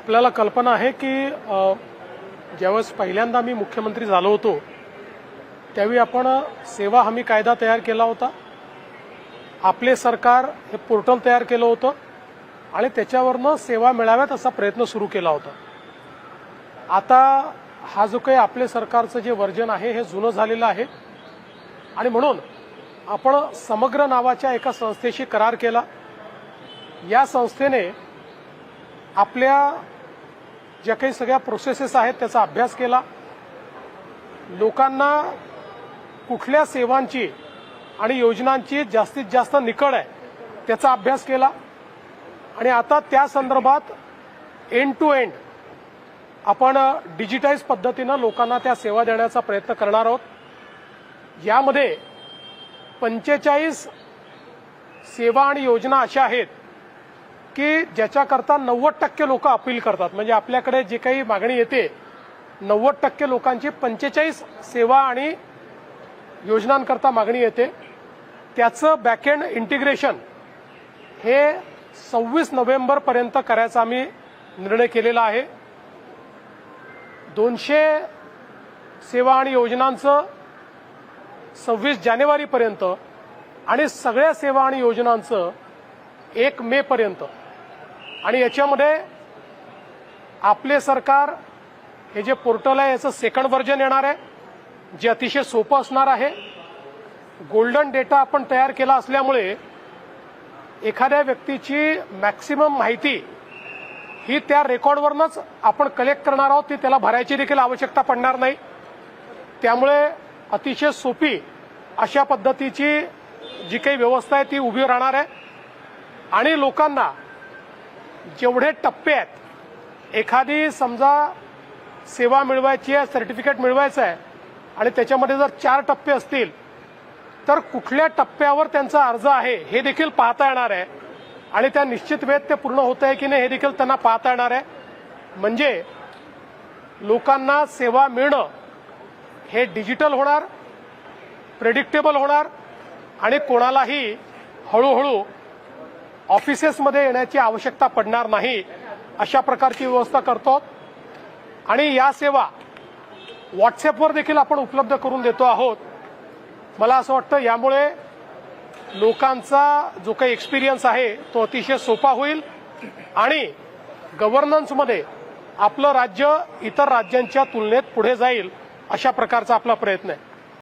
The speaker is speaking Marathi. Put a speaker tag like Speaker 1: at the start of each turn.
Speaker 1: आपल्याला कल्पना आहे की ज्यावेळेस पहिल्यांदा मी मुख्यमंत्री झालो होतो त्यावेळी आपण सेवा हमी कायदा तयार केला होता. आपले सरकार हे पोर्टल तयार केलं होतं आणि त्याच्यावरनं सेवा मिळाव्यात असा प्रयत्न सुरू केला होता. आता हा जो काही आपले सरकारचं जे वर्जन आहे हे जुनं झालेलं आहे आणि म्हणून आपण समग्र नावाच्या एका संस्थेशी करार केला. या संस्थेने आपल्या ज्या काही सगळ्या प्रोसेसेस आहेत त्याचा अभ्यास केला. लोकांना कुठल्या सेवांची आणि योजनांची जास्तीत जास्त निकड आहे त्याचा अभ्यास केला आणि आता त्या संदर्भात एंड टू एंड आपण डिजिटाइज पद्धतीनं लोकांना त्या सेवा देण्याचा प्रयत्न करणार आहोत. यामध्ये 45 सेवा आणि योजना अशा आहेत की ज्याच्याकरता 90% लोक अपील करतात. म्हणजे आपल्याकडे जे काही मागणी येते 90% लोकांची 45 सेवा आणि योजनांकरता मागणी येते. त्याचं बॅकएंड इंटिग्रेशन हे 26 नोव्हेंबरपर्यंत करायचा आम्ही निर्णय केलेला आहे. 200 सेवा आणि योजनांचं 26 जानेवारीपर्यंत आणि सगळ्या सेवा आणि योजनांचं 1 मे पर्यंत. आणि याच्यामध्ये आपले सरकार हे जे पोर्टल आहे याचं सेकंड व्हर्जन येणार आहे जे अतिशय सोपं असणार आहे. गोल्डन डेटा आपण तयार केला असल्यामुळे एखाद्या व्यक्तीची मॅक्सिमम माहिती ही त्या रेकॉर्डवरनंच आपण कलेक्ट करणार आहोत. ती त्याला भरायची देखील आवश्यकता पडणार नाही. त्यामुळे अतिशय सोपी अशा पद्धतीची जी काही व्यवस्था आहे ती उभी राहणार आहे आणि लोकांना जेवढे टप्पे आहेत एखादी समजा सेवा मिळवायची आहे सर्टिफिकेट मिळवायचं आहे आणि त्याच्यामध्ये जर 4 टप्पे असतील तर कुठल्या टप्प्यावर त्यांचा अर्ज आहे हे देखील पाहता येणार आहे आणि त्या निश्चित वेळेत ते पूर्ण होत आहे की नाही हे देखील त्यांना पाहता येणार आहे. म्हणजे लोकांना सेवा मिळणं हे डिजिटल होणार, प्रेडिक्टेबल होणार आणि कोणालाही हळूहळू ऑफिसेसमध्ये येण्याची आवश्यकता पडणार नाही अशा प्रकारची व्यवस्था करतो. आणि या सेवा व्हॉट्सअपवर देखील आपण उपलब्ध करून देतो आहोत. मला असं वाटतं यामुळे लोकांचा जो काही एक्सपिरियन्स आहे तो अतिशय सोपा होईल आणि गव्हर्नन्समध्ये आपलं राज्य इतर राज्यांच्या तुलनेत पुढे जाईल अशा प्रकारचा आपला प्रयत्न आहे.